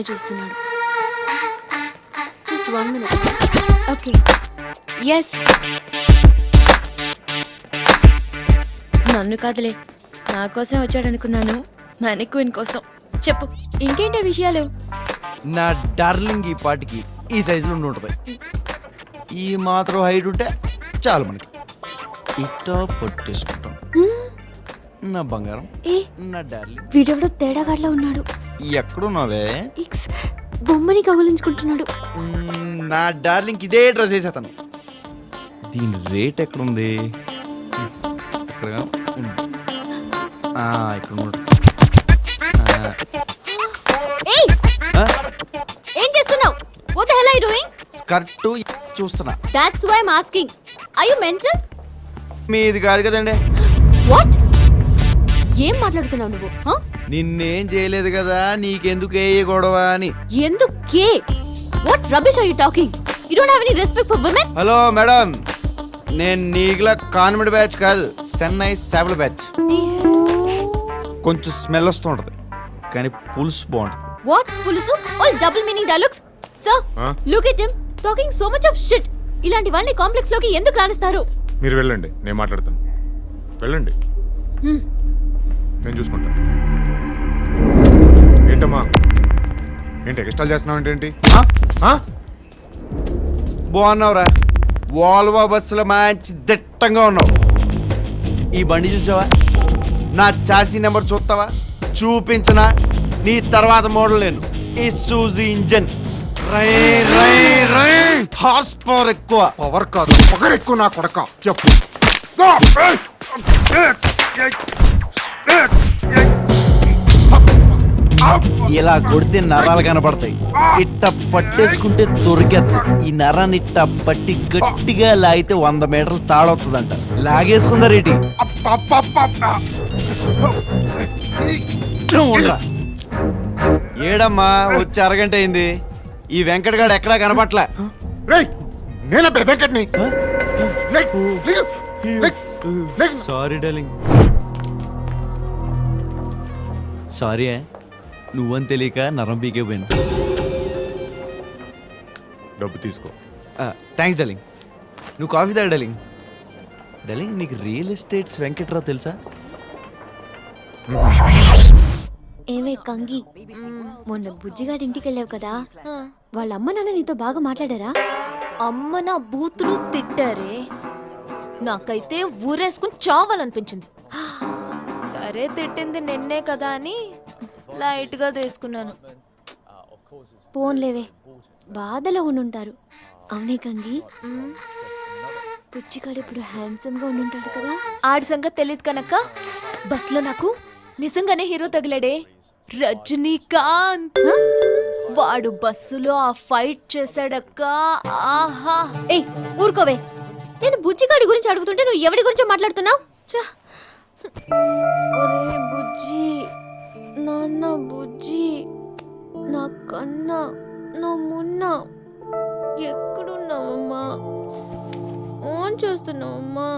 చూస్తున్నాడు. Just 1 minute. Okay. Yes. నన్ను కాదులే, నా కోసం వచ్చాడనుకున్నాను. మ్యానిక్విన్ కోసం. చెప్పు, ఇంకేంటి విషయాలు? నా డార్లింగ్ ఈ పాటికి ఈ సైజులో ఉంటుంది. ఈ మాత్రం హైట్ ఉంటే చాలు మనకి. ఇట్టా పట్టేసుకుంటాం. నా బంగారం, నా డార్లింగ్. వీడెవడో తేడాగాడ్లా ఉన్నాడు. ఎక్కడున్నావే? ఇక్స్ బొమ్మని కవలించుకుంటున్నాడు. నా డార్లింగ్ ఇదే డ్రెస్ వేసేతాను. దీని రేట్ ఎక్కడుంది? ఇక్కడ ఏం చేస్తున్నావు? What the hell are you doing? Skirt చూస్తున్నా. That's why I am asking. Are you mental? మీది కాదు కదండి. వాట్? ఏం మాట్లాడుతున్నావు నువ్వు? నిన్నేం చేయలేదు కదా, నీకెందుకే గొడవ అని. ఎందుకే? What rubbish are you talking? You don't have any respect for women. Hello madam, నేను నీకులా కాన్వెంట్ బ్యాచ్ కాదు, చెన్నై సాబుల బ్యాచ్. కొంచెం స్మెల్ వస్తుంటది కానీ పులుసు బాగుంటది. వాట్ పులుసు? All double meaning dialogues. Sir, look at him talking so much of shit. ఇలాంటి వాళ్ళని కాంప్లెక్స్ లోకి ఎందుకు రానిస్తారు? మీరు వెళ్ళండి, నేను మాట్లాడతాను. వెళ్ళండి, నేను చూసుకుంటాను. ఏంటమ్మా, ఏంటి ఎక్స్ట్రా చేస్తున్నావు? ఏంటి బాగున్నావురా, వాల్వో బస్సులో మంచి దిట్టంగా ఉన్నావు. ఈ బండి చూసావా? నా చాసీ నెంబర్ చూస్తావా? చూపించనా? నీ తర్వాత మోడల్ నేను. ఈ సూజీ ఇంజన్. రై రై రై హార్స్ పవర్ ఎక్కువ. పవర్ కాదు, పవర్ ఎక్కువ. నా కొడక చెప్పు. ఇలా కొడితే నరాలు కనపడతాయి. ఇట్ట పట్టేసుకుంటే దొరికేద్ది. ఈ నరాన్ని ఇట్ట పట్టి గట్టిగా లాగితే 100 మీటర్లు తాడవుతుందంట. లాగేసుకుందా రేటి. ఏడమ్మా, వచ్చి అరగంట అయింది. ఈ వెంకటగాడు ఎక్కడా కనపట్లే. Sorry darling. సారీ, నువ్వని తెలియక నరం పీకే పోయాను. డబ్బు తీసుకో. Thanks darling. నువ్వు కాఫీ తాగు డార్లింగ్. డార్లింగ్, నీకు రియల్ ఎస్టేట్స్ వెంకట్రావు తెలుసా? ఏమే కంగి, మొన్న బుజ్జిగాడి ఇంటికి వెళ్ళావు కదా, వాళ్ళ అమ్మ నాన్న నీతో బాగా మాట్లాడారా? అమ్మ నా బూతులు తిట్టారే. నాకైతే ఊరేసుకుని చావాలనిపించింది. సరే, తిట్టింది నిన్నే కదా అని లైట్ గా తీసుకున్నాను. పోన్లేవే, బాధలో ఉండుంటారు. అవునే కంగి, బుజ్జిగాడు ఇప్పుడు హ్యాండ్సమ్ గా ఉండుంటాడు కదా. ఆడి సంగతి తెలియదు కనుక బస్ లో నాకు నిజంగానే హీరో తగిలాడే, రజనీకాంత్. వాడు బస్సులో ఆ ఫైట్ చేశాడక్క. ఆహా. ఏయ్ ఊరుకోవే, నేను బుజ్జిగాడి గురించి అడుగుతుంటే నువ్వు ఎవడి గురించో మాట్లాడుతున్నావు? ఒరే బుజ్జి, నాన్న బుజ్జి, నా కన్నా నా మున్న ఎక్కడున్నావమ్మా? ఓన్ చేస్తున్నావమ్మా?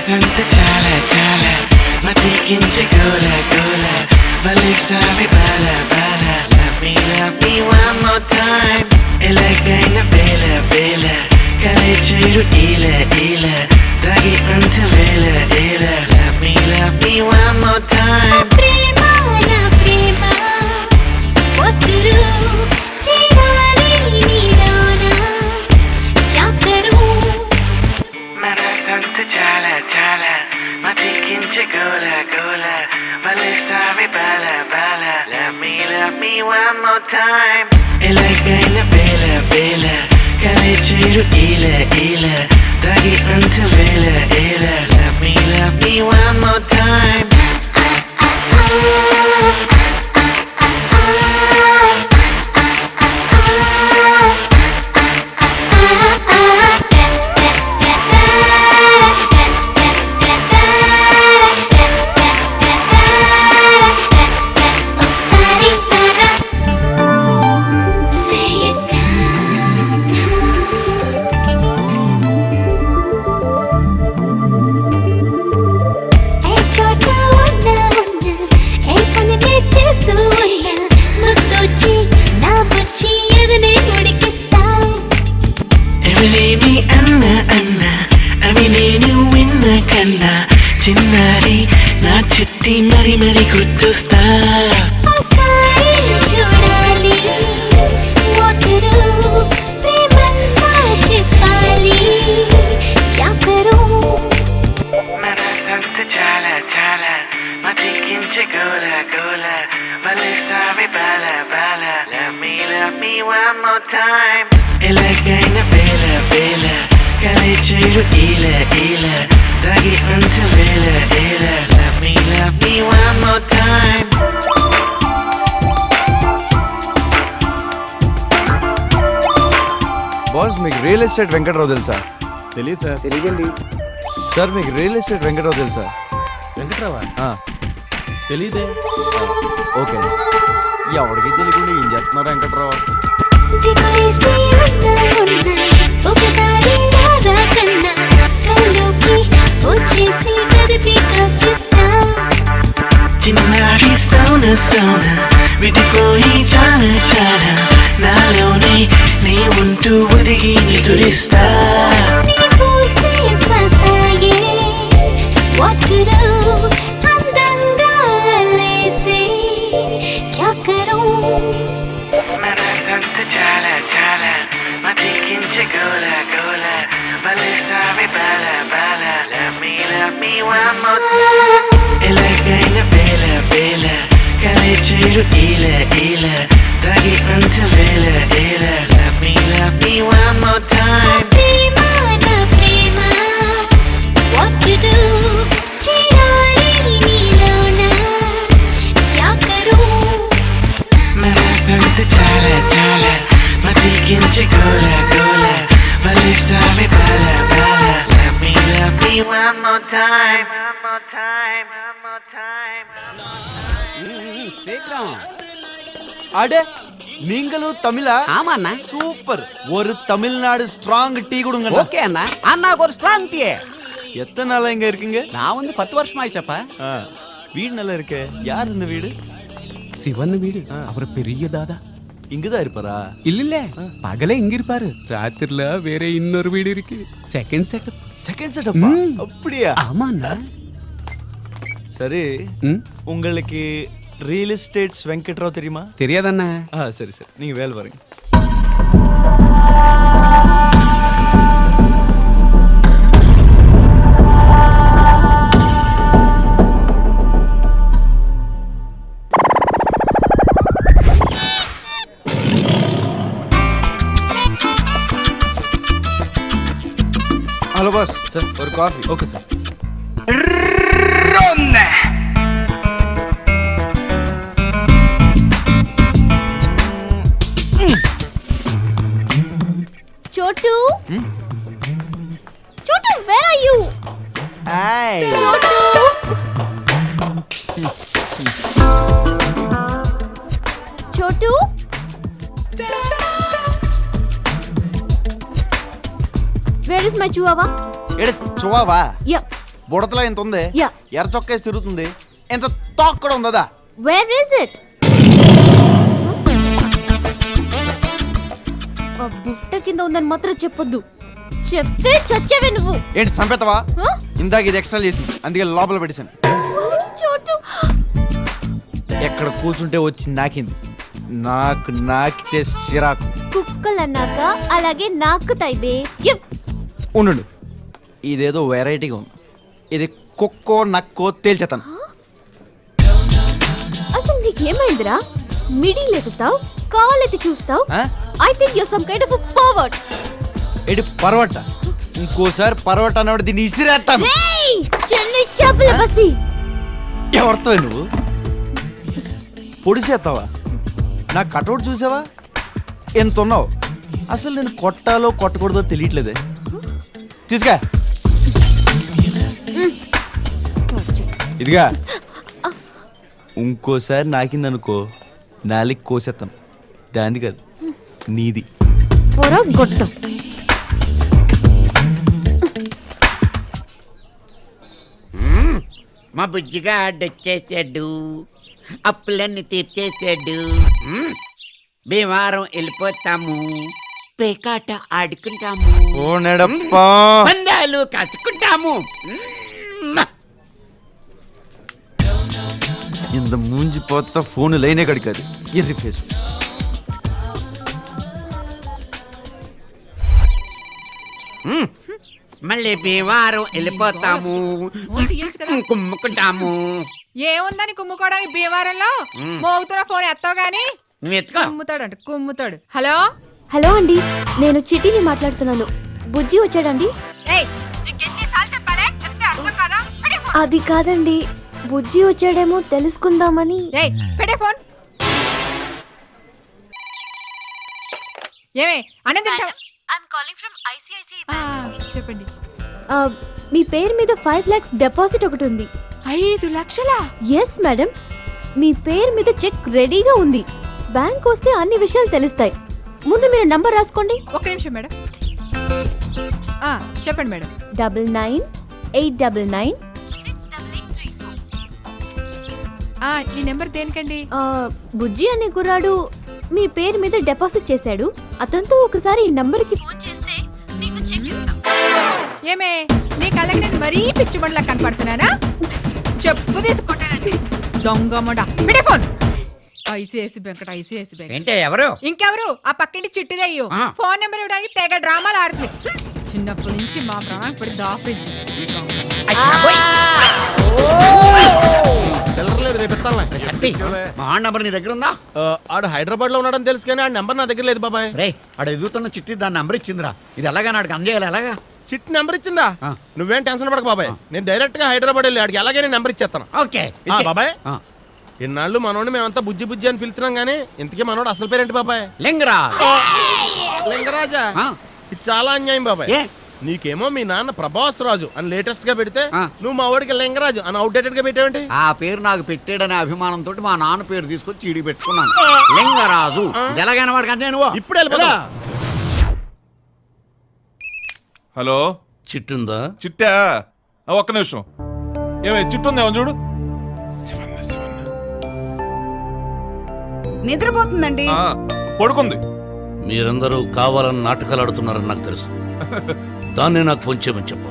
Santa chala chala, mati kinche gola gola, valisavi bala bala. Love me one more time. Elagaina bela bela, kale chiru ila ila, dagi anta vela ila. Love me one more time. Prema na prema, otru chirali nirana, kya karu? Mana Santa chala chala, mati kinche gola gola, valisavi bala bala. Love me one more time. Elagaina bela bela, kale chiru ila ila, dagi anta vela ila. Love me one more time. చిట్టి మరి మరి గుర్తొస్తా ఒకసారి చూడాలి ఒట్టురు ప్రేమంతా చెప్పాలి క్యా కరూ మనసంతా చాలా చాలా మతికించే గోల గోల వలిసావి బాల బాల love me one more time ఎలాగైనా బేల బేల కలే చేరు ఈల ఈల తగి అంత వేల ఏల love me one more time boss మీకు రియల్ ఎస్టేట్ వెంకట్రావు తెలుసా? తెలియదు సార్. తెలియదండి. సార్ మీకు రియల్ ఎస్టేట్ వెంకట్రావు తెలుసా? వెంకట్రావా? ఆ, తెలీదే. ఓకే. ఎవరికి తెలియకుండా ఏం చేస్తున్నారు వెంకట్రావు? దిగేసి ఉన్నా ఒకసారి రారా కన్నా కల్లోకి వచ్చేసి కదిపి కవ్విస్తా చిన్నారి సౌన సౌన విడిపోయి చాలా చాలా నాలోనే నీ ఉంటూ ఒదిగి నిదురిస్తా నీ పూసే శ్వాసయే ఒట్టురు అందంగా లేసే క్యా కరూ మనసంతా చాలా చాలా మతికించే గోల గోల వలిసావి బాల బాల love me one more time ఎలాగైనా బేల బేల కలే చేరు ఈల ఈల తగి అంత వేల ఏల love me one more time ప్రేమ నా ప్రేమ ఒట్టురు చేరాలి నీలోన క్యా కరూ మనసంతా చాలా చాలా మతికించే గోల గోల వలిసావి బాల బాల love me one more time one more time சீக்கிரம். అడే నీంగలు తమిళ ஆமாண்ணா. சூப்பர் ஒரு தமிழ்நாடு ஸ்ட்ராங் டீ கொடுங்க ஓகே அண்ணா. அண்ணாக்கு ஒரு ஸ்ட்ராங் டீ. எத்தனை நாளா இங்க இருக்கீங்க? நான் வந்து 10 வருஷம் ஆயிச்சப்பா. ஆ, வீடு நல்லா இருக்கே. யார் இந்த வீடு? சிவன் வீடு. அவர் பெரிய தாதா. இங்கதான் இருப்பாரா? இல்ல பகலே இங்க இருப்பாரு, ராத்திரில வேற இன்னொரு வீடு இருக்கு. Second setup. செகண்ட் செட்டப்பா? அப்படியா? ஆமாண்ணா. சரி, ம், உங்களுக்கு ரியல் எஸ்டேட்ஸ் வெங்கட்ராவ் தெரியுமா? தெரியாதண்ணா. சரி சரி, நீங்க வேலை பாருங்க. Hello boss. சார் ஒரு காஃபி. Okay sir. చోటు చోటు వేర్ ఆర్ యు? ఏయ్, చోటు చోటు వేర్ ఇస్ మై చివావా? ఏడ చువావా? యా బుడతలో ఎంత ఉంది? యా ఎర్ర చొక్కేసి తిరుగుతుంది. ఎంత తోక కూడా ఉందా? Where is it? ఆ బుట్ట కింద ఉందని మాత్రం చెప్పొద్దు. చెప్తే చచ్చేవే నువ్వు. ఏంటి సంపేతవా? ఆ? ఇందాక ఇది ఎక్స్ట్రా చేసింది, అందుకే లోపల పెట్టేశాను. చోటు ఎక్కడ కూర్చుంటే వచ్చి నాకింది. నాకు నాకితే చిరాకు. కుక్కలన్నాక అలాగే నాకుతాయి బే. ఉండు, ఇదేదో వెరైటీగా ఉంది. ఇది కుక్కో నక్కో తేల్చేతాను. అసలు నీకేమైందిరా? మిడిల్ ఎత్తుతావు, కాల్ ఎత్తి చూస్తావు. ఆ? I think you some kind of pervert. ఏంటి పర్వట? ఇంకోసారి పర్వట అన్నవాడు దీన్ని ఇసిరేస్తాను. రేయ్ చెన్నై చేపల బసి. ఎవరితో నువ్వు పొడిసేస్తావా? నా కటౌట్ చూసావా? ఎంత ఉన్నావు? అసలు నేను కొట్టాలో కొట్టకూడదో తెలియట్లేదే. తీసుకా ఇదిగా. ఇంకోసారి నాకిందనుకో నాలికి కోసేస్తాను. దాన్ని కాదు, నీది. పొర గొట్టం. మా బుజ్జిగా ఆడొచ్చేసాడు, అప్పులన్నీ తీర్చేసాడు. భీమవరం వెళ్ళిపోతాము, పేకాట ఆడుకుంటాము, ఓ నెడప్పా. పందాలు కాచుకుంటాము. இந்த மூஞ்சி பார்த்தா ஃபோனு லைனே கிடைக்காது ఎర్రి ఫేస్ మళ్ళీ భీమవరం వెళ్ళిపోతాము కుమ్ముకుంటాము. ఏముందని కుమ్ముకోవడానికి భీమవరంలో మోగుతున్న ఫోన్ ఎత్తావు గానీ నువ్వు ఎత్తుకో. కుమ్ముతాడు కుమ్ముతాడు. హలో హలో అండి, నేను చిట్టిని మాట్లాడుతున్నాను. బుజ్జి వచ్చాడండి? ఏయ్ నీకెన్నిసార్లు చెప్పాలే? చెప్తే అర్థం కాదా? పెట్టే ఫోన్. అది కాదండి, బుజ్జి వచ్చాడేమో తెలుసుకుందామని. ఏయ్ పెట్టే ఫోన్. ఏమే అన్నం తింటావు? చెప్పండి. మీ పేరు మీద 5 lakhs డిపాజిట్ ఒకటి ఉంది. 5 లక్షలా? ఎస్ మేడం, మీ పేరు మీద చెక్ రెడీగా ఉంది. బ్యాంక్ వస్తే అన్ని విషయాలు తెలుస్తాయి. ముందు మీరు నంబర్ రాసుకోండి. ఒక్క నిమిషం మేడం. చెప్పండి మేడం. 9989668834. ఈ నెంబర్ దేనికండి? బుజ్జి అనే కుర్రాడు మీ పేరు మీద డిపాజిట్ చేశాడు. అతనితో ఒకసారి ఈ నంబర్ కి ఫోన్ చేస్తే మీకు చెక్ ఇస్తాం. ఏమే నీ కళ్ళకి నేను మరీ పిచ్చిబండ్లా కనపడుతున్నానా? చెప్పు తీసుకుంటానండి దొంగ మొండ. పెట్టే ఫోన్. ICICI bank. ఏంటే ఎవరు? ఇంకెవరు? ఆ పక్కింటి చిట్టిదయ్యు. ఆ. ఫోన్ నెంబర్ ఇవ్వడానికి తెగ డ్రామాలు ఆడుతుంది. చిన్నప్పటి నుంచి మా ప్రాణానికి పడి దాపరించి. తెల్లలేదు రేపు ఎత్తాలే. మా నంబర్ నీ దగ్గర ఉందా? ఆడు హైదరాబాద్ లో ఉన్నాడని తెలుసు కానీ ఆ నెంబర్ నా దగ్గర లేదు బాబాయ్. రే ఆడ ఎదుగుతున్న చిట్టి దాని నంబర్ ఇచ్చిందిరా. ఇది ఎలాగా నాడికి అందజేయాలి ఎలాగా? చిట్ నెంబర్ ఇచ్చిందా? నువ్వేం టెన్షన్ పడక బాబాయ్, నేను డైరెక్ట్ గా హైదరాబాద్ వెళ్ళి ఆడికి ఎలాగే నెంబర్ ఇచ్చేస్తాను. ఓకే బాబాయ్, ఇన్నాళ్ళు మనోడిని మేమంతా బుజ్జి బుజ్జి అని పిలుస్తున్నాం గానీ ఇంతకీ మనోడు అసలు పేరేంటి బాబాయ్? లింగరా. లింగరాజా? ఇది చాలా అన్యాయం బాబాయ్. నీకేమో మీ నాన్న ప్రభాస్ రాజు అని లేటెస్ట్ గా పెడితే నువ్వు మా వాడికి లింగరాజు అని అవుట్డేటెడ్ గా పెట్టావేంటి? ఆ పేరు నాకు పెట్టాడనే అభిమానంతో మా నాన్న పేరు తీసుకొచ్చి చీడి పెట్టుకున్నాను. లింగరాజు. ఇది ఎలాగైనా వాడికి అంతే నువ్వు ఇప్పుడు వెళ్ళిపోతా. హలో, చిట్టుందా? చిట్టా? ఒక్క నిమిషం. ఏమే చిట్టు ఉందేమో చూడు. నిద్రపోతుందండి. పడుకుంది. మీరందరూ కావాలని నాటకాలు ఆడుతున్నారని నాకు తెలుసు. దాన్నే నాకు ఫోన్ చేయమని చెప్పు.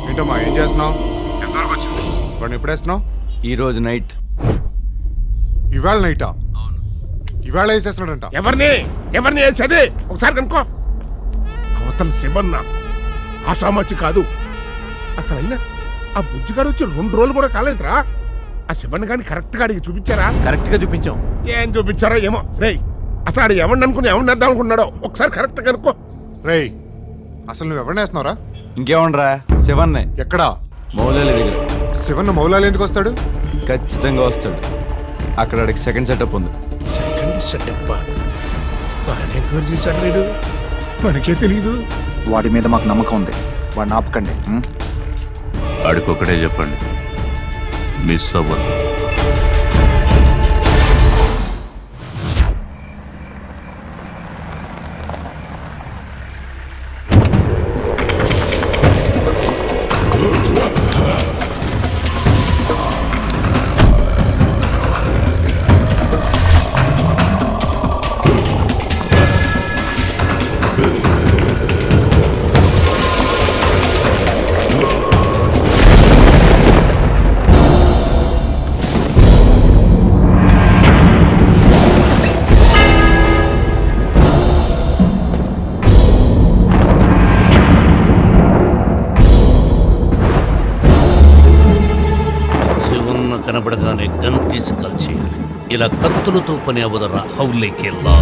ఏంటమ్మా ఏం చేస్తున్నావు? ఎంతవరకు వచ్చింది? వాడిని ఎప్పుడు వేస్తున్నావు? ఈ రోజు నైట్. ఇవాళ నైటా? ఇవాళ వేసేస్తున్నాడంట. ఎవరిని వేసేది ఒకసారి కనుక్కో. అవతల శివన్న ఆషామచ్చి కాదు. అసలు అయినా ఆ బుజ్జిగాడు వచ్చి 2 రోజులు కూడా కాలేదురా. ఆ శివన్న గాని కరెక్ట్ గా అడిగి చూపించారా? కరెక్ట్ గా చూపించాం. ఏం చూపించారా ఏమో. రేయ్ అసలు ఆడు ఎవరిని అనుకుని ఎవరిని వేద్దాం అనుకున్నాడో ఒకసారి కరెక్ట్ కనుక్కో. రేయ్ అసలు నువ్వు ఎవరిని వేస్తున్నావురా? ఇంకేమనరా, శివన్నే. ఎక్కడా? మౌలాలి దగ్గర. శివన్న మౌలాలు ఎందుకు వస్తాడు? ఖచ్చితంగా వస్తాడు. అక్కడ అడిగి సెకండ్ సెటప్ ఉంది. సెకండ్ సెటప్ బాగానే ఎంక్వైరీ చేశాడు లేడు, మనకే తెలీదు. వాడి మీద మాకు నమ్మకం ఉంది. వాడిని ఆపకండి. ఆడికొక్కడే చెప్పండి, మిస్ అవ్వదు. కనబడగానే గన్ తీసి కాల్చేయాలి. ఇలా కత్తులతో పని అవదరా. హౌలేకెళ్ళా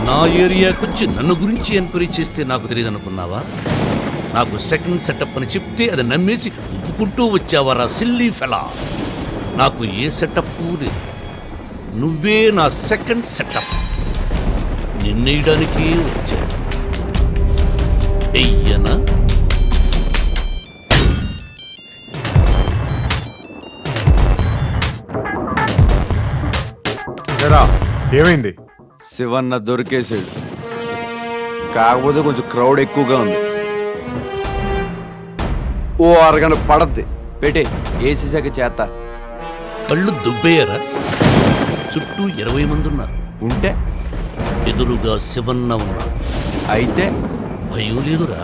నా ఏరియాకొచ్చి నన్ను గురించి ఎంక్వైరీ చేస్తే నాకు తెలియదు అనుకున్నావా? నాకు సెకండ్ సెటప్ అని చెప్తే అది నమ్మేసి ఒప్పుకుంటూ వచ్చావరా సిల్లీ ఫెలా. నాకు ఏ సెటప్ లేదు, నువ్వే నా సెకండ్ సెటప్. నిన్నేయడానికి వచ్చా. ఎయ్యనా? ఏమైంది? శివన్న దొరికేసాడు. కాకపోతే కొంచెం క్రౌడ్ ఎక్కువగా ఉంది. ఓ అరగంట పడద్ది. పెట్టే ఏసీసాక చేస్తా. కళ్ళు దుబ్బేయరా? చుట్టూ 20 మంది ఉన్నారు. ఉంటే ఎదురుగా శివన్న ఉన్నా. అయితే భయం లేదురా?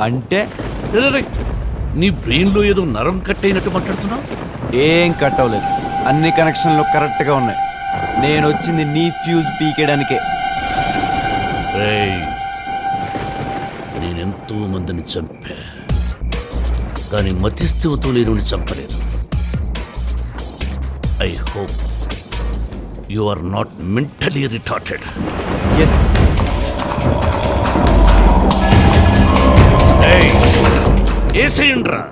అంటే రే, రే, నీ బ్రెయిన్లో ఏదో నరం కట్టయినట్టు మాట్లాడుతున్నావు. ఏం కట్ అవ్వలేదు, అన్ని కనెక్షన్లు కరెక్ట్గా ఉన్నాయి. నేను వచ్చింది నీ ఫ్యూజ్ పీకేయడానికే. రేయ్, నేనెంతో మందిని చంపా, కానీ మతిస్థివతో లేనుని చంపలేదు. I hope you are not mentally retarded. Yes. ఏసేయండ్రా.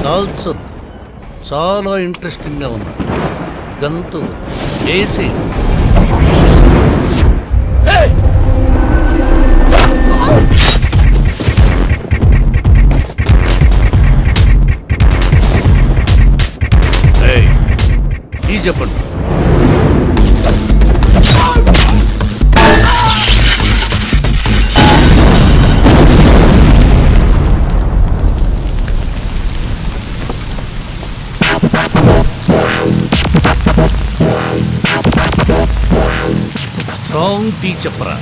కాల్చొద్దు, చాలా ఇంట్రెస్టింగ్గా ఉన్నా. గంతు వేసి ఈ చెప్పండి. స్ట్రాంగ్ టీ చెప్పరా?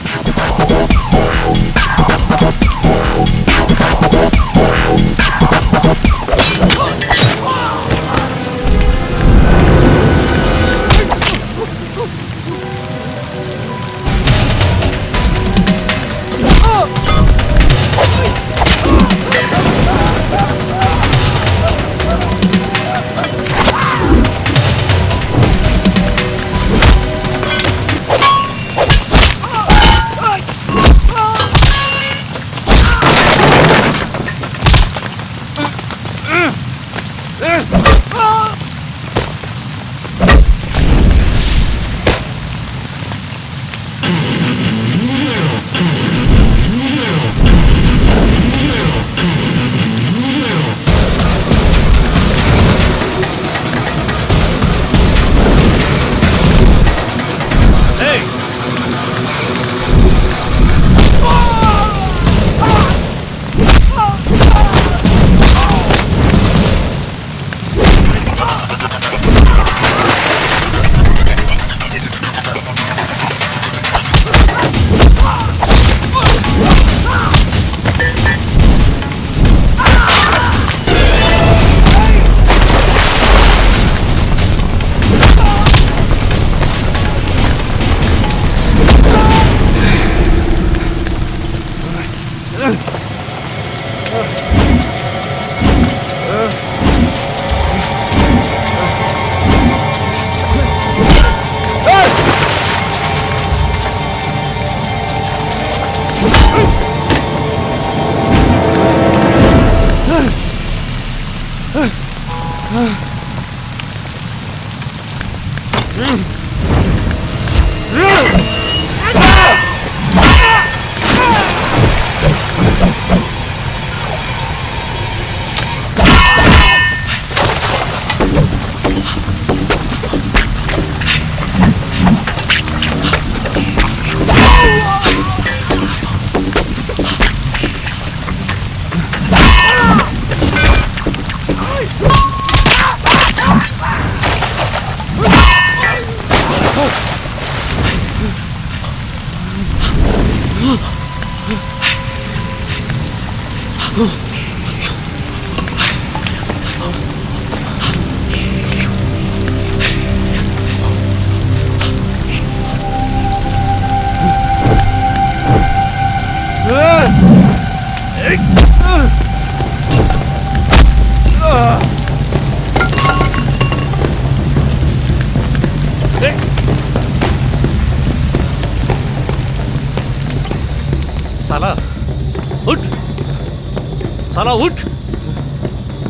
సలా ఉట్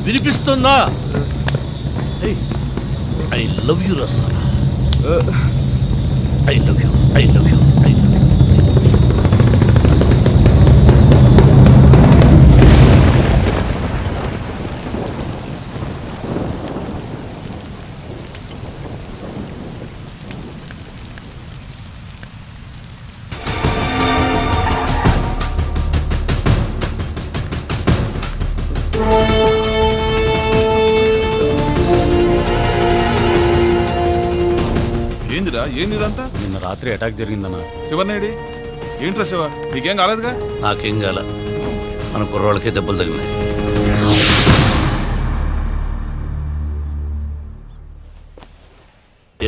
వినిపిస్తుందా? ఐ లవ్ యూ రసాలా. I love you, I love you, I love you. ఏంది ఇదంతా? నిన్న రాత్రి అటాక్ జరిగిందన్నా. శివనేడి ఏంట్రా శివ, నీకేం కాలేదుగా? నాకేం కాల, మన కుర్రోళ్ళకే దెబ్బలు తగిలినాయి.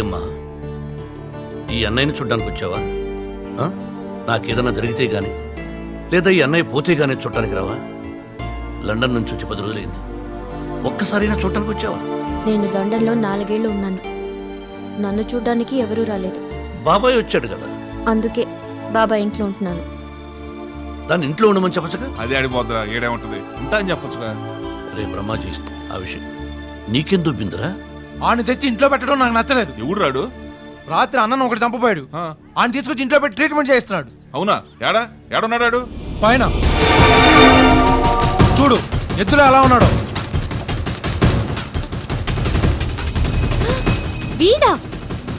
ఏమ్మా, ఈ అన్నయ్యని చూడ్డానికి వచ్చావా? ఆ? నాకేదన్నా జరిగితే గాని లేదా ఈ అన్నయ్య పోతే గానీ చూడటానికి రావా? లండన్ నుంచి వచ్చి 10 రోజులైంది, ఒక్కసారైనా చూడటానికి వచ్చావా? నేను లండన్లో 4 ఏళ్ళు ఉన్నాను. నన్ను చూడ్డానికి ఎవరూ రాలేదు. బాబాయ్ వచ్చాడు కదా, అందుకే బాబా ఇంట్లో ఉంటున్నాను. దాన్ని ఇంట్లో ఉండమని చెప్పచ్చుగా. అదే ఆడిపోద్దురా, ఏడేముంటది, ఉంటా అని చెప్పొచ్చుగా. రే బ్రహ్మాజీ, ఆ విషయం నీకేం దుబ్బిందిరా? ఆయన తెచ్చి ఇంట్లో పెట్టడం నాకు నచ్చలేదు. ఎవడు రాడు? రాత్రి అన్నను ఒకటి చంపపోయాడు. ఆయన తీసుకొచ్చి ఇంట్లో పెట్టి ట్రీట్మెంట్ చేస్తున్నాడు. అవునా? ఏడున్నాడు? పైన చూడు, ఎద్దులో ఎలా ఉన్నాడు.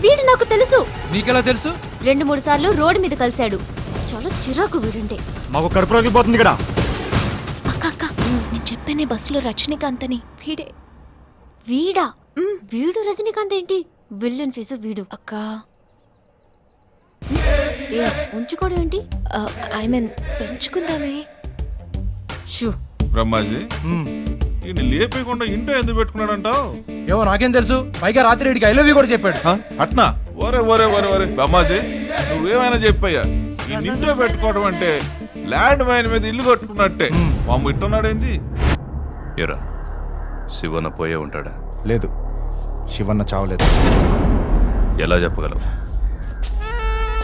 వీడు నాకు తెలుసు. నీకెలా తెలుసు? 2-3 సార్లు రోడ్డు మీద కలిశాడు. చాలా చిరాకు వీడుంటే. మాకు కడుపు రగిలిపోతుంది ఇక్కడ. అక్క అక్క, నేను చెప్పానే బస్సులో రజనీకాంత్ అని. వీడా? వీడు రజనీకాంత్ ఏంటి? విల్లన్ ఫేస్ వీడు. అక్క ఉంచుకోవడం ఏంటి? ఐ మీన్ పెంచుకుందామే. షూ బ్రహ్మాజీ, ఈయన లేపేయకుండా ఇంట్లో ఎందుకు పెట్టుకున్నాడంటావు? ఏమో నాకేం తెలుసు. పైగా రాత్రి వీడికి ఐ లవ్ యూ కూడా చెప్పాడు. అట్నా? ఒరే బ్రహ్మాజీ, నువ్వేమైనా చెప్పయ్యా. ఈ ఇంట్లో పెట్టుకోవడం అంటే ల్యాండ్ మైన్ మీద ఇల్లు కట్టుకున్నట్టే. మాము ఇట్టున్నాడేంది? ఎరా శివన్న పోయే ఉంటాడా? లేదు, శివన్న చావలేదు. ఎలా చెప్పగలవు?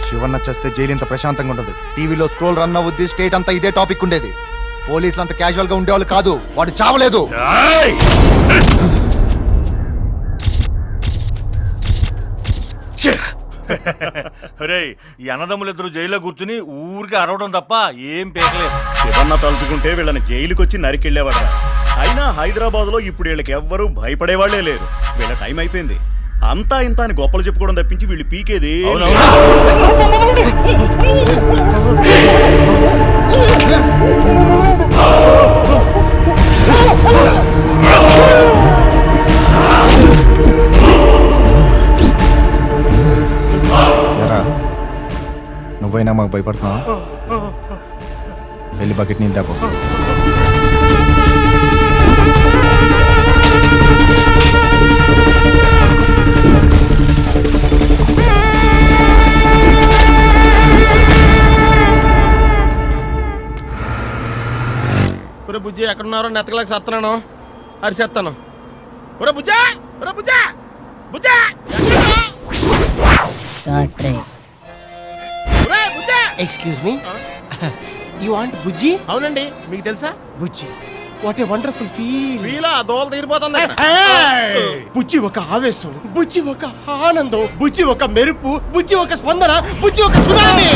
శివన్న చేస్తే జైలు ఇంత ప్రశాంతంగా ఉండదు. టీవీలో స్క్రోల్ రన్ అవుద్ది, స్టేట్ అంతా ఇదే టాపిక్ ఉండేది. పోలీసులు అంత క్యాజువల్ గా ఉండేవాళ్ళు కాదు. వాడు చావలేదు. ఈ అన్నదమ్ములిద్దరు జైల్లో కూర్చుని ఊరికి అరవడం తప్ప ఏం పేకలేదు. శివన్న తలుచుకుంటే వీళ్ళని జైలుకి వచ్చి నరికెళ్ళేవాడు. అయినా హైదరాబాద్ లో ఇప్పుడు వీళ్ళకి ఎవ్వరూ భయపడేవాళ్లే లేరు. వీళ్ళ టైం అయిపోయింది. అంతా ఇంత అని గొప్పలు చెప్పుకోవడం తప్పించి వీళ్ళు పీకేది. నువ్వైనా మాకు భయపడుతున్నావా? వెళ్ళి బకెట్ నీళ్ళు దాపో. బుజ్జి ఎక్కడున్నారో నెత్తకలేక సత్తనాను, అరిసేస్తాను. ఒరే బుజ్జా, ఒరే బుజ్జా, బుజ్జా ఎక్స్క్యూజ్ మీ, యు వాంట్ బుజ్జి? అవునండి, మీకు తెలుసా? బుజ్జి, వాట్ ఏ వండర్ఫుల్ ఫీల్. వీలా దోల తీరిపోతుంది. బుజ్జి ఒక ఆవేశం, బుజ్జి ఒక ఆనందం, బుజ్జి ఒక మెరుపు, బుజ్జి ఒక స్పందన, బుజ్జి ఒక సునామీ.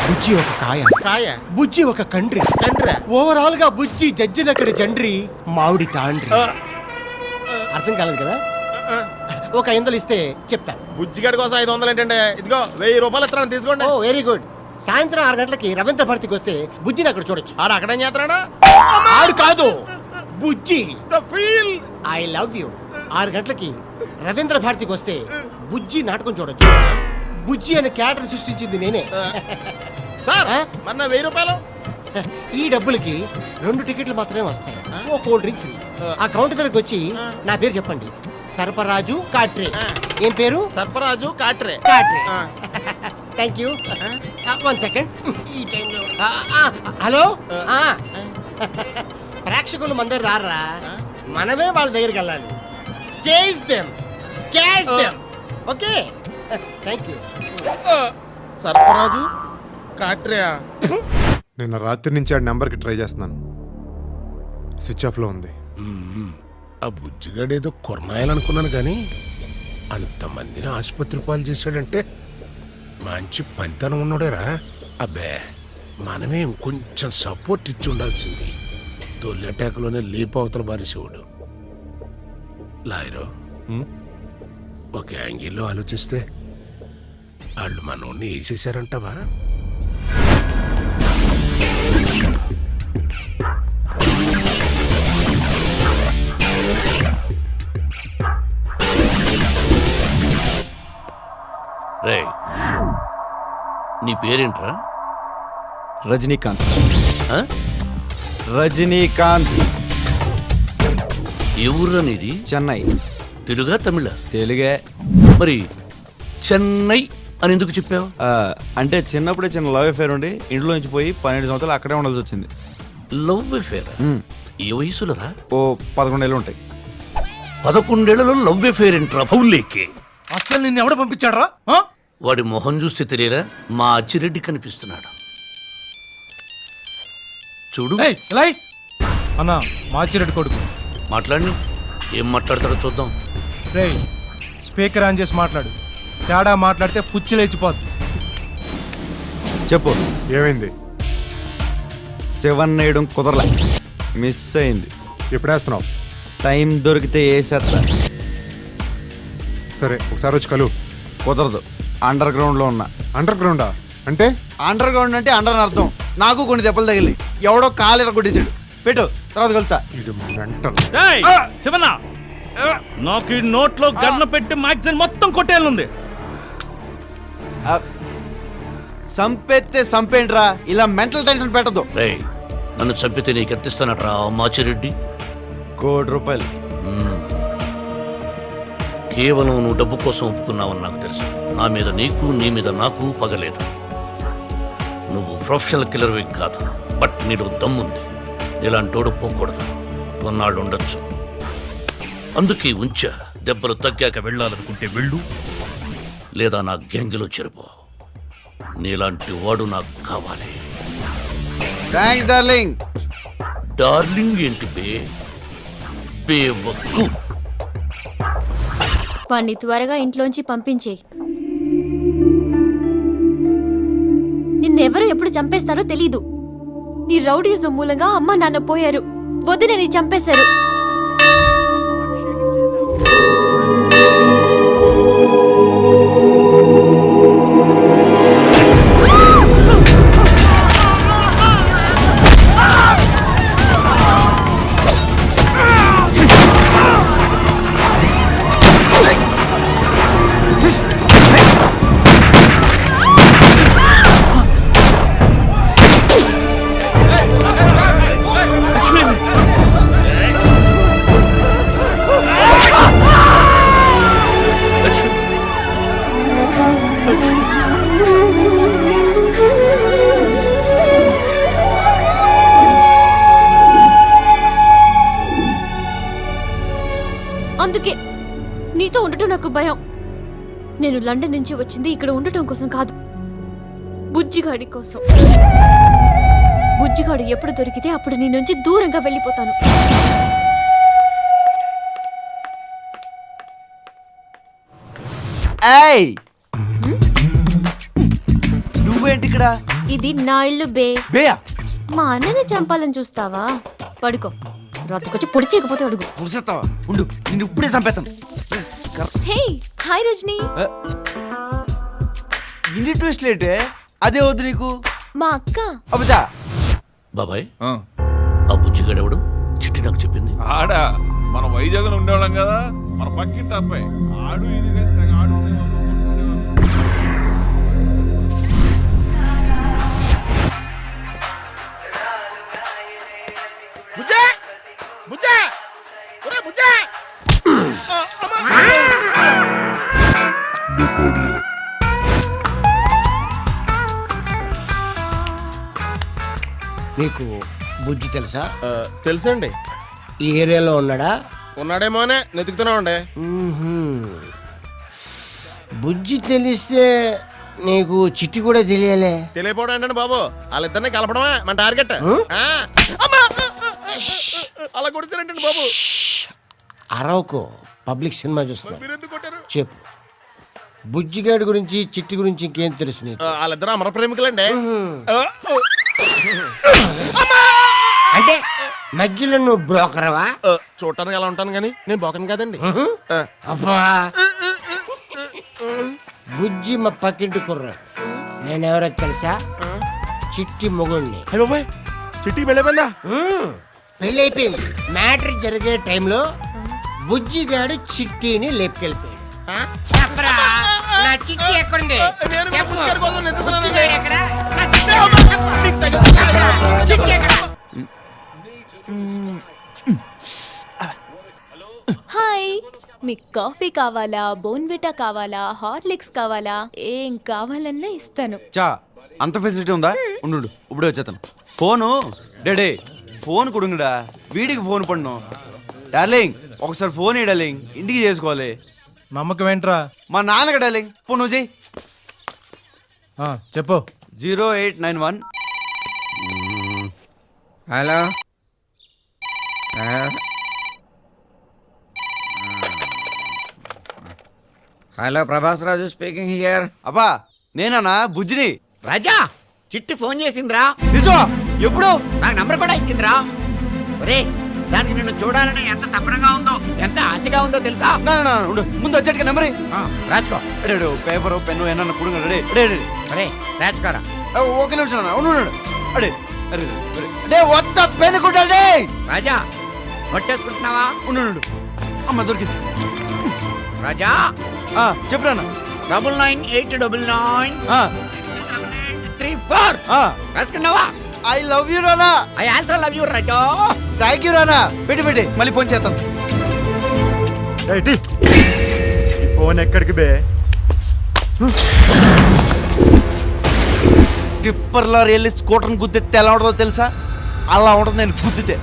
బుజ్జి ఒక కాయ, బుజ్జి ఒక కండ్రి. ఓవరాల్ గా బుజ్జి జడ్జినక్కడి జండ్రి, మామిడి తాండ్రి. అర్థం కాలేదు కదా? ఒక 500 ఇస్తే చెప్తాను. బుజ్జిగడి కోసం 500 ఏంటంటే, ఇదిగో 1000 రూపాయలు ఇస్తాను, తీసుకోండి. ఓ వెరీ గుడ్. సాయంత్రం 6 గంటలకి రవీంద్ర భారతికి వస్తే బుజ్జిని అక్కడ చూడొచ్చు. ఆడు అక్కడేం చేస్తున్నాడా? ఆడు కాదు, బుజ్జి. The feel. I love you. 6 గంటలకి రవీంద్ర భారతికి వస్తే బుజ్జి నాటకం చూడొచ్చు. బుజ్జి అనే క్యారెక్టర్ సృష్టించింది నేనే. సార్, మన 1000 రూపాయలు. ఈ డబ్బులకి 2 టికెట్లు మాత్రమే వస్తాయి. ఓ కోల్డ్ డ్రింక్ ఫ్రీ. ఆ కౌంటర్ దగ్గరకు వచ్చి నా పేరు చెప్పండి, సర్పరాజు కాట్రే. ఏం పేరు? Sarparaju Katre. Katre. Thank you. 1 second. ఈ టైంలో హలో, ప్రేక్షకులు మన దగ్గర రారా, మనమే వాళ్ళ దగ్గరికి వెళ్ళాలి. Chase them, catch them. Okay, thank you. Sarparaju Katre. నిన్న రాత్రి నుంచి ఆ నెంబర్కి ట్రై చేస్తున్నాను, స్విచ్ ఆఫ్లో ఉంది. ఆ బుజ్జిగాడేదో కొరనాయాలనుకున్నాను కానీ అంతమందిని ఆసుపత్రి పాలు చేశాడంటే మంచి పనితనం ఉన్నాడేరా. అబ్బే, మనమే ఇంకొంచెం సపోర్ట్ ఇచ్చి ఉండాల్సింది. తొల్లెటాకులోనే లేపు అవతల బారిసేవాడు. లాయరు, ఒక యాంగిల్లో ఆలోచిస్తే వాళ్ళు మనోడిని వేసేసారంటావా? రే నీ పేరేంట్రా? రజనీకాంత్. ఆ? రజనీకాంత్. ఏ ఊర్రా నీది? చెన్నై. తెలుగా తమిళ? తెలుగే. మరి చెన్నై అని ఎందుకు చెప్పావు? అంటే చిన్నప్పుడే చిన్న లవ్ అఫేర్ ఉండి ఇంట్లో నుంచి పోయి 12 సంవత్సరాలు అక్కడే ఉండాల్సి వచ్చింది. Love affair? ఏ వయసులోరా? ఓ 11 ఏళ్ళు ఉంటాయి. 11 ఏళ్లలో లవ్ అఫేర్ ఏంట్రా భౌలేకే? అసలు నిన్ను ఎవడ పంపించాడరా? వాడి మొహం చూస్తే తెలియరా? మా అచ్చిరెడ్డి కనిపిస్తున్నాడు చూడు. అన్నా మాచిరెడ్డి కొడుకు మాట్లాడి ఏం మాట్లాడతాడో చూద్దాం. రే స్పీకర్ ఆన్ చేసి మాట్లాడు. తేడా మాట్లాడితే పుచ్చి లేచిపోద్ది. చెప్పు. ఏమైంది? 7 వేయడం కుదరలే, మిస్ అయింది. ఎప్పుడు వేస్తున్నావు? టైం దొరికితే వేసేస్తా. సరే ఒకసారి వచ్చి కలు. కుదరదు, అండర్ గ్రౌండ్ లో ఉన్నా. అండర్ గ్రౌండా అంటే? అండర్ గ్రౌండ్ అంటే అండర్ అని అర్థం. నాకు కొన్ని దెబ్బలు తగిలి ఎవడో కాలు కొట్టేసాడు. పెట్టు, తర్వాత కలుతా. శివన్న, నాకు ఈ నోట్లో గన్న పెట్టి మ్యాగ్జిన్ మొత్తం కొట్టేయాలనుంది. సంపెత్తే సంపేంట్రా, ఇలా మెంటల్ టెన్షన్ పెట్టదు. రేయ్ నన్ను చంపితే నీకు ఎత్తిస్తానట్రా మాచిరెడ్డి? 1 కోటి రూపాయలు. కేవలం నువ్వు డబ్బు కోసం ఒప్పుకున్నావని నాకు తెలుసు. నా మీద నీకు, నీ మీద నాకు పగలేదు. నువ్వు ప్రొఫెషనల్ కిల్లర్వి కాదు, బట్ నీలో దమ్ముంది. ఇలాంటోడు పోకూడదు, కొన్నాళ్ళు ఉండొచ్చు. అందుకే ఉంచా. దెబ్బలు తగ్గాక వెళ్ళాలనుకుంటే వెళ్ళు, లేదా నా గ్యాంగ్లో చేరిపో. నీలాంటి వాడు నాకు కావాలి. Thanks darling. డార్లింగ్ ఏంటి బేవక్కు. వాణ్ణి త్వరగా ఇంట్లోంచి పంపించేయి. నిన్నెవరు ఎప్పుడు చంపేస్తారో తెలీదు. నీ రౌడీజం మూలంగా అమ్మ నాన్న పోయారు, వదినని చంపేశారు. అందుకే నీతో ఉండటం నాకు భయం. నేను లండన్ నుంచి వచ్చింది ఇక్కడ ఉండటం కోసం కాదు, బుజ్జిగాడి కోసం. బుజ్జిగాడు ఎప్పుడు దొరికితే అప్పుడు నీ నుంచి దూరంగా వెళ్ళిపోతాను. ఏయ్, నువ్వేంటి ఇక్కడ? ఇది నా ఇల్లు బే. బేయా? మా అన్నని చంపాలని చూస్తావా? పడుకో, రాత్రికొచ్చి పొడి చేయకపోతే అడుగు. పురుషత్తావా? ఉండు, నిన్ను ఇప్పుడే చంపేస్తాను. Hey hi Rajani. ఇన్ని ట్విస్ట్ లేటే? అదే వద్దు నీకు. మా అక్క. అబ్బా బాబాయ్, ఆ బుజ్జిగాడెవడు? చిట్టి నాకు చెప్పింది. ఆడా మనం వైజాగ్ ఉండేవాళ్ళం కదా, మన పక్కింటి అబ్బాయి. ఆడు ఇది వేస్తే ఆడుకునేవాళ్ళం. నీకు బుజ్జి తెలుసా? తెలుసండి. ఈ ఏరియాలో ఉన్నాడా? ఉన్నాడేమోనే నెతుకుతున్నామండి. బుజ్జి తెలిస్తే నీకు చిట్టి కూడా తెలియలే. తెలియపోవడం ఏంటండి బాబు, వాళ్ళిద్దరిని కలపడమే మన టార్గెట్. అలా కొడిచారంటండి బాబు. అరవకు, పబ్లిక్ సినిమా చూస్తున్నా. మీరెందుకు కొట్టారు? చెప్పు, బుజ్జిగాడి గురించి చిట్టి గురించి ఇంకేం తెలుసు నీకు? వాళ్ళిద్దరు అమర ప్రేమికులండి. అంటే మధ్యలో నువ్వు బ్రోకరవా? చూడటానికి ఎలా ఉంటాను కానీ నేను బోకను కదండి. అబ్బా, బుజ్జి మా పక్కింటి కుర్ర. నేనెవరో తెలుసా? చిట్టి మొగుణ్ణి. బాబాయ్, చిట్టి వెళ్ళిపోయిందా? పెళ్ళి అయిపోయింది. మ్యాటర్ జరిగే టైంలో బుజ్జిగాడు చిట్టిని లేపుకెళ్ళిపోయాడు. చెప్పరా? నా చిట్టి ఎక్కడుంది? చెప్పు. బుజ్జిగాడు ఎక్కడ? నా చిట్టి ఎక్కడ? హాయ్, మీకు కాఫీ కావాలా, బోన్విటా కావాలా, హార్లిక్స్ కావాలా, ఏం కావాలన్నా ఇస్తాను. చా అంత ఫెసిలిటీ ఉందా? ఉండు ఇప్పుడే వచ్చేస్తాను. ఫోను డాడీ ఫోన్ కొడుంగడా, వీడికి ఫోన్ పన్ను. డార్లింగ్ ఒకసారి ఫోన్ ఇయ్యి డార్లింగ్, ఇంటికి చేసుకోవాలి. నమ్మకం ఏంట్రా? మా నాన్నగా డార్లింగ్ ఫోన్ నువ్వు చెయ్యి. చెప్పు. 0891. Hello hello Prabhas Raju speaking here. అబ్బా నేనా బుజ్జిని. రాజా చిట్టి ఫోన్ చేసిందిరా. నిజమా? ఎప్పుడు? నాకు నంబర్ కూడా ఇచ్చిందిరా. ఒరే దానికి నిన్ను చూడాలని ఎంత తప్పనగా ఉందో, ఎంత ఆశగా ఉందో తెలుసా? ఉండు ముందు వచ్చేటికి నెంబర్ రాసుకో. పేపర్ పెన్ను ఏమన్నా కుడుంగ. అరే రాసుకోరా. ఒక నిమిషం ఉండు. అడే అరే అడే వద్ద పెన్ను కుట్టాడే. రాజా కొట్టేసుకుంటున్నావా? ఉండు అమ్మ దొరికింది. రాజా చెప్పురా. 99893834 రాసుకున్నావా? I love you Rana. I also love you Raja. Thank you Rana. పెట్టి మళ్ళీ ఫోన్ చేస్తాను. ఫోన్ ఎక్కడికి బే? టిప్పర్లో వెళ్ళి స్కూటర్ని గుద్దితే ఎలా ఉంటుందో తెలుసా? అలా ఉంటుంది నేను గుద్దితే.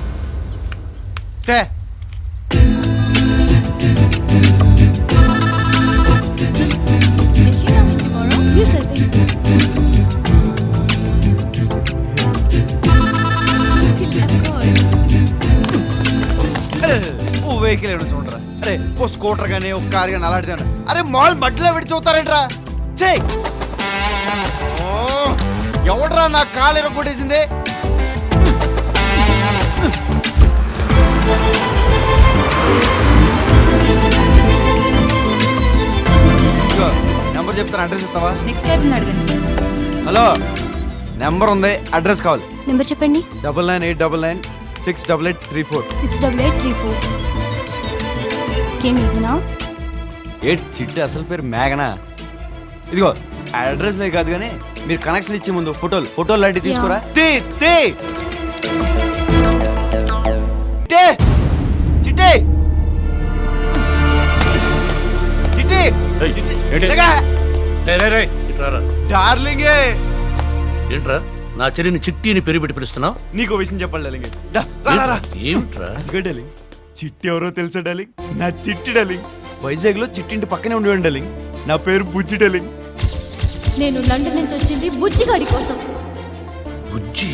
వెహికల్ ఏడు చూడరా. అరే ఓ స్కూటర్ గానీ ఒక కార్ గానీ అలాంటిది. అరే మాల్ మధ్యలో విడి చూస్తారేంట్రా? చెయ్. ఎవడ్రా నా కాలు ఎరగొట్టేసింది? నెంబర్ చెప్తాను, అడ్రస్ ఇస్తావా? నెక్స్ట్ టైం అడగండి. హలో నెంబర్ ఉంది, అడ్రస్ కావాలి. నెంబర్ చెప్పండి. 9989968834. 68834. చిట్టి అసలు పేరు మేఘనా. ఇదిగో అడ్రస్ లే కాదు కానీ మీరు కనెక్షన్ ఇచ్చే ముందు ఫోటోలు లాంటి తీసుకోరా. డార్లింగే. ఏంట్రా నా చెల్లిని చిట్టిని పేరు పెట్టి పిలుస్తున్నావు? నీకు విషయం చెప్పాలి. ఏమిట్రా? చిట్టి ఎవరో తెలుసా డార్లింగ్? నా చిట్టి డార్లింగ్. వైజాగ్ లో చిట్టింటి పక్కనే ఉండేవాడి డార్లింగ్. నా పేరు బుజ్జి డార్లింగ్. నేను లండన్ నుంచి వచ్చింది బుజ్జిగాడి కోసం. బుజ్జి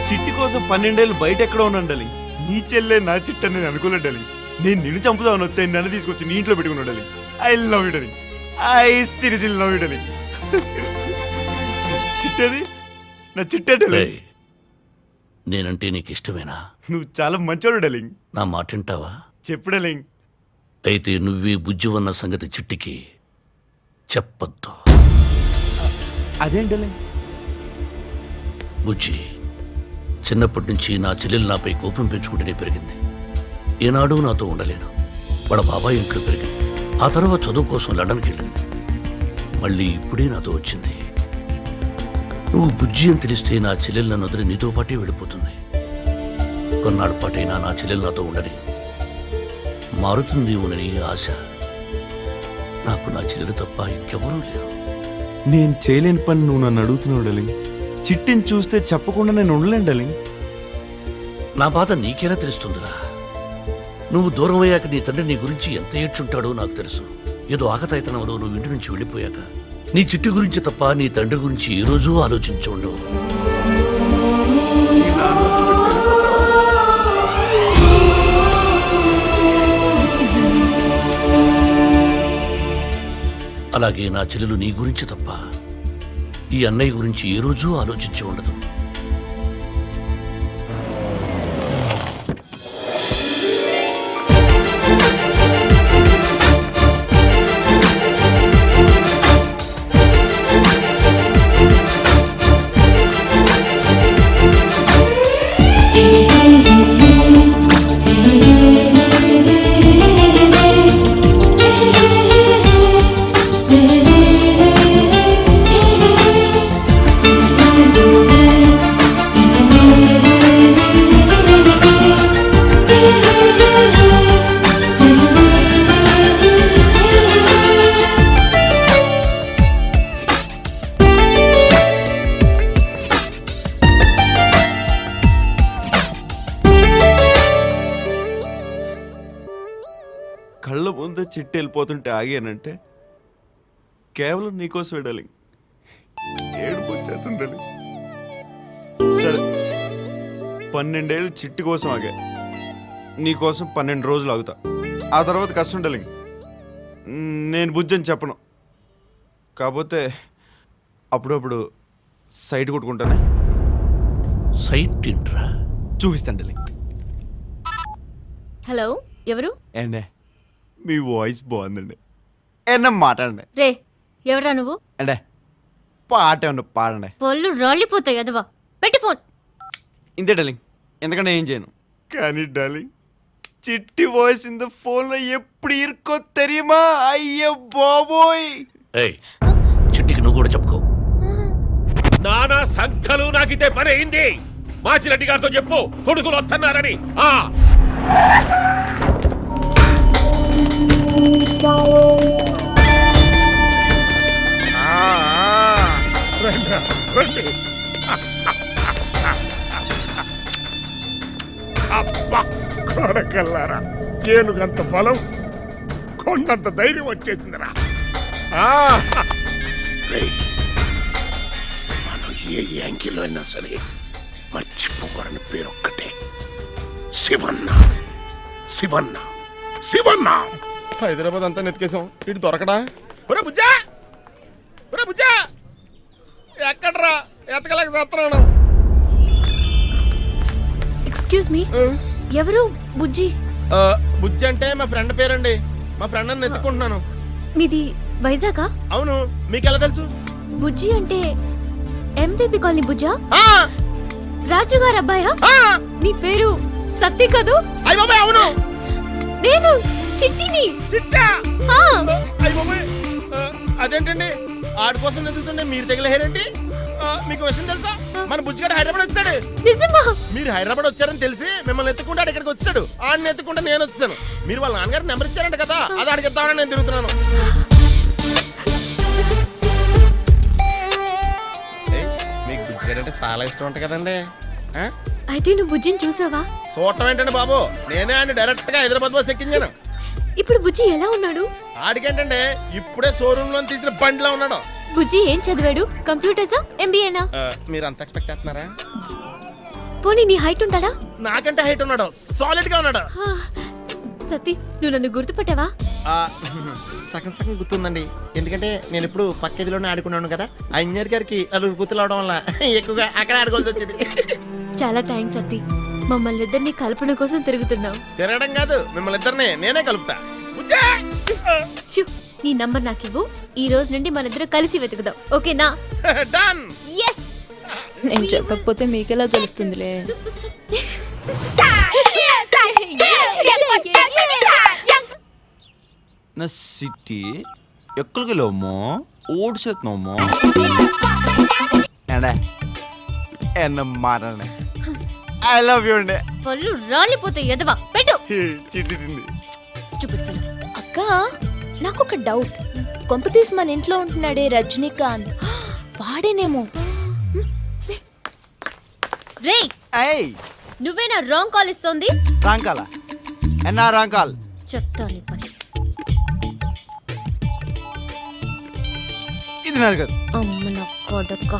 చిట్టి కోసం 12 ఏళ్ళు బయట ఎక్కడో ఉన్నాను డార్లింగ్. నీ చెల్లె నా చిట్టి అని నేను అనుకోలేదు డార్లింగ్. నేను నిన్ను చంపుదామని వస్తే నన్ను తీసుకొచ్చి నీ ఇంట్లో పెట్టుకున్నాడు darling. I love you darling. I seriously love you darling. చిట్టది నా చిట్టే డార్లింగ్. నేనంటే నీకు ఇష్టమేనా? నువ్వు చాలా మంచోడు డార్లింగ్. నా మాట వింటావా? చెప్పు డార్లింగ్. అయితే నువ్వే బుజ్జి ఉన్న సంగతి చిట్టికి చెప్పొద్దు. అదేంటి డార్లింగ్? బుజ్జి చిన్నప్పటి నుంచి నా చెల్లెలు నాపై కోపం పెంచుకుంటూనే పెరిగింది. ఏనాడు నాతో ఉండలేదు. వాళ్ళ బాబాయ్ ఇంట్లో పెరిగింది. ఆ తర్వాత చదువు కోసం లండన్కి వెళ్ళింది. మళ్ళీ ఇప్పుడే నాతో వచ్చింది. నువ్వు బుజ్జి అని తెలిస్తే నా చెల్లెలు నన్ను వదిలి నీతో పాటే వెళ్ళిపోతుంది. కొన్నాళ్ళ పాటైనా నా చెల్లెలు నాతో ఉండని, మారుతుందేమోనని ఆశ. నాకు నా చెల్లెలు తప్ప ఇంకెవరూ లేరు. నేను చేయలేని పని నువ్వు నన్ను అడుగుతున్నావు డార్లింగ్. చిట్టిని చూస్తే చెప్పకుండా నేను ఉండలేను డార్లింగ్. నా బాధ నీకెలా తెలుస్తుందిరా? నువ్వు దూరం అయ్యాక నీ తండ్రి నీ గురించి ఎంత ఏడ్చుంటాడో నాకు తెలుసు. ఏదో ఆకతాయితనంలో నువ్వు ఇంటి నుంచి వెళ్ళిపోయాక నీ చిట్టి గురించి తప్ప నీ తండ్రి గురించి ఏ రోజూ ఆలోచించి ఉండవు. అలాగే నా చెల్లెలు నీ గురించి తప్ప ఈ అన్నయ్య గురించి ఏ రోజూ ఆలోచించి ఉండదు. కళ్ళ ముందే చిట్టి వెళ్ళిపోతుంటే ఆగానంటే కేవలం నీకోసం డార్లింగ్. ఏడుపు వచ్చేస్తుంది డార్లింగ్. సరే 12 ఏళ్ళు చిట్టి కోసం ఆగా, నీకోసం 12 రోజులు ఆగుతా. ఆ తర్వాత కష్టం డార్లింగ్. నేను బుజ్జి అని చెప్పను, కాకపోతే అప్పుడప్పుడు సైట్ కొట్టుకుంటానే. సైట్ ఏంట్రా? చూపిస్తాను డార్లింగ్. హలో, ఎవరు? ఏండే మీ వాయిస్ బాగుందండి, ఏమన్నా మాట్లాడండి. రే, ఎవరా నువ్వు? అంటే పాట ఏమన్నా పాడండి. పళ్ళు రాలిపోతాయి అదవా. పెట్టి ఫోన్. ఇంతే డార్లింగ్, ఎందుకంటే ఏం చేయను. కానీ డార్లింగ్, చిట్టి వాయిస్ ఇంత ఫోన్లో ఎప్పుడు ఇరుకో తెరియమా? అయ్యో బాబోయ్. ఏయ్, చిట్టికి నువ్వు కూడా చెప్పుకో. నానా సంఖ్యలు నాకితే పని అయింది. మాచిరెడ్డి గారితో చెప్పు కొడుకులు వస్తున్నారని. అబ్బా కొడకల్లారా, ఏనుగంత బలం, కొండంత ధైర్యం వచ్చేసిందిరా. మనం ఏ యాంగిల్లో అయినా సరే మర్చిపోకూడని పేరు ఒక్కటే, శివన్న. శివన్న, శివన్న. హైదరాబాద్ అంతా నెతికేసాం, ఇటు దొరకడా? ఒరే బుజ్జా, ఒరే బుజ్జా, ఎక్కడ్రా? ఎతకలేక చేస్తున్నాను. ఎక్స్క్యూజ్ మీ, ఎవరు బుజ్జి? బుజ్జి అంటే మా ఫ్రెండ్ పేరండి. మా ఫ్రెండ్ అని ఎత్తుకుంటున్నాను. మీది వైజాగా? అవును, మీకెలా తెలుసు? బుజ్జి అంటే ఎంవిపి కాలనీ బుజ్జా? రాజు గారు అబ్బాయా? నీ పేరు సత్తి కదూ? అవును, నేను చిట్టిని. చిట్టా? అదేంటండి, ఆడి కోసం ఎదుగుతుండే మీరు తగిలేరేంటి? మీకు విషయం తెలుసా? మన బుజ్జిగాడు హైదరాబాద్ వచ్చాడు. నిజమా? మీరు హైదరాబాద్ వచ్చారని తెలిసి మిమ్మల్ని ఎత్తుకుంటాడు ఇక్కడికి వచ్చాడు. ఆడిని ఎత్తుకుంటే నేను వచ్చాను. మీరు వాళ్ళ నాన్నగారు నెంబర్ ఇచ్చారంట కదా, అది ఆడికి ఇద్దామని నేను తిరుగుతున్నాను. మీకు బుజ్జిగాడు అంటే చాలా ఇష్టం ఉంటుంది కదండి. అయితే నువ్వు బుజ్జిని చూసావా? చూడటం ఏంటండి బాబు, నేనే ఆయన డైరెక్ట్ గా హైదరాబాద్ బస్ ఎక్కించాను. ఇప్పుడు బుజ్జి ఎలా ఉన్నాడు? ఆడికేంటంటే ఇప్పుడే షోరూమ్ లో తీసిన బండిలో ఉన్నాడు. బుజ్జి ఏం చదివాడు? కంప్యూటర్సా, ఎంబీఏనా? మీరు అంత ఎక్స్పెక్ట్ చేస్తున్నారా? పోనీ నీ హైట్ ఉంటాడా? నాకంటే హైట్ ఉన్నాడు, సాలిడ్ గా ఉన్నాడు. సతీ, నువ్వు నన్ను గుర్తుపట్టావా? సగం సగం గుర్తుందండి, ఎందుకంటే నేను ఇప్పుడు పక్క ఇదిలోనే ఆడుకున్నాను కదా. ఆ ఇంజనీర్ గారికి నలుగురు గుర్తులు అవడం వల్ల ఎక్కువగా అక్కడ ఆడుకోవాల్సి వచ్చింది. చాలా థ్యాంక్స్ సతీ, మమ్మల్ని ఇద్దరిని కల్పన కోసం తిరుగుతున్నావు. తిరగడం కాదు, మిమ్మల్ని ఇద్దరిని నేనే కలుపుతా. నీ నంబర్ నాకు ఇవ్వు. ఈ రోజు నుండి మన ఇద్దరు కలిసి వెతుకుదాం, ఓకేనా? డన్. yes. నేను చెప్పకపోతే మీకెలా తెలుస్తుందిలే. నా సిటీ ఎక్కడికెళ్ళమ్మా? ఓడిసేస్తున్నామ్మా. ఎన్న మాట్లాడే ఐ లవ్ యూ అండి. పళ్ళు రాలిపోతాయి ఎదవా. పెట్టు. చిట్టి తింది. అక్క, నాకు ఒక డౌట్. కొంపతీసి మన ఇంట్లో ఉంటున్నాడే రజనీకాంత్, వాడేనేమో. రేయ్, నువ్వేనా రాంగ్ కాల్ ఇస్తోంది? రాంగ్ కాలా? ఎన్నా రాంగ్ కాల్? చెప్తాను పని. ఇది నాది కాదు. అమ్మ నా కొడక.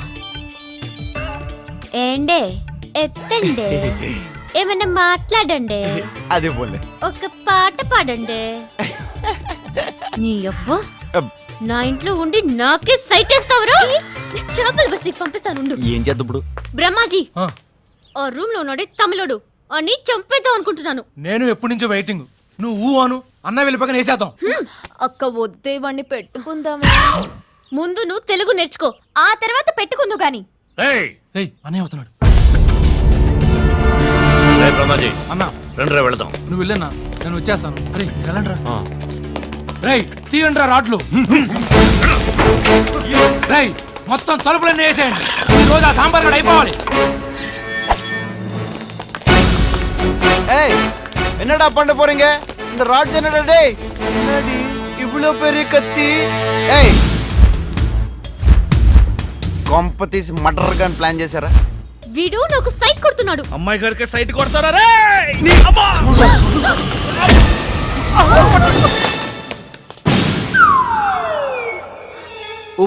ఏండే, ఎత్తండి, ఏమన్నా మాట్లాడండి. అదే పోలే, ఒక పాట పాడండి. నీ అబ్బా, నా ఇంట్లో ఉండి నాకే సైట్ వేస్తావురా? చేపల బస్తీ పంపిస్తాను. ఏం చేద్దాం ఇప్పుడు? బ్రహ్మాజీ, ఆ రూమ్ లో ఉన్నాడే తమిళోడు, అని చంపేద్దాం అనుకుంటున్నాను. నేను ఎప్పటి నుంచో వెయిటింగ్. నువ్వు అను, అన్న వెళ్ళిపోక వేసేద్దాం. అక్క వద్దే వాణ్ణి పెట్టుకుందామా? ముందు నువ్వు తెలుగు నేర్చుకో, ఆ తర్వాత పెట్టుకుందు గాని. అన్నయ్య వస్తున్నాడు. అన్నా రండి, వెళదాం. నువ్వు వెళ్ళన్నా, నేను వచ్చేస్తాను. అరే వెళ్ళండ్రా. రేయ్, తీయండ్రా రాడ్లు. రేయ్, మొత్తం తలుపులన్నీ వేసేయండి. ఈ రోజు ఆ సాంబార్ గడ అయిపోవాలి. என்னடா பண்ண போறீங்க? இந்த ராட்ஸ் என்னடா டேய்? என்னடி இவ்ளோ பெரிய கத்தி? ஏய், కొంపతీసి మర్డర్ గన్ ప్లాన్ చేశారా? వీడు నాకు సైట్ కొడుతున్నాడు. అమ్మాయి గారికి సైట్ కొడతారా రే?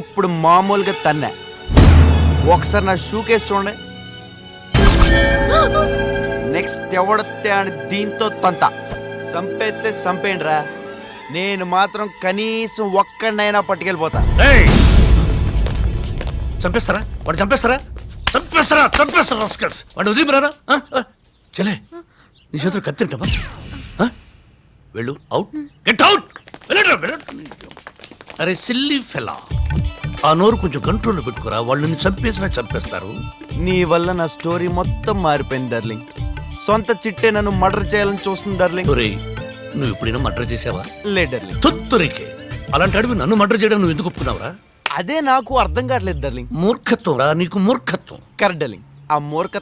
ఇప్పుడు మామూలుగా తన్నా. ఒకసారి నా షూ కేసు చూడండి. నెక్స్ట్ ఎవడొత్తే అని దీంతో తంత. సంపేస్తే సంపేయండి రా, నేను మాత్రం కనీసం ఒక్కడినైనా పట్టుకెళ్ళిపోతా. చంపేస్తారా వాడు? చంపేస్తారా? చంపేస్తారా? చంపేస్తారా రస్కల్స్? వాడు ఉదయం చలే నీ చేతులు కత్తింటావా? వెళ్ళు, అవుట్, గెట్ అవుట్. అరే సిల్లీ ఫెలా, ఆ నోరు కొంచెం కంట్రోల్లో పెట్టుకోరా. వాళ్ళని చంపేసినా చంపేస్తారు. నీ వల్ల నా స్టోరీ మొత్తం మారిపోయింది డార్లింగ్. సొంత చిట్టే నన్ను మర్డర్ చేయాలని చూస్తుంది డార్లింగ్. నువ్వు ఎప్పుడైనా మర్డర్ చేసావా? లే డార్లింగ్. తొత్తురికే అలాంటి అడివి నన్ను మర్డర్ చేయడం నువ్వు ఎందుకు ఒప్పుకున్నావురా? అదే నాకు అర్థం కావట్లేదు డార్లింగ్. మూర్ఖత్వం రా నీకు, మూర్ఖత్వం. Correct darling. ఆ మూర్ఖత్వం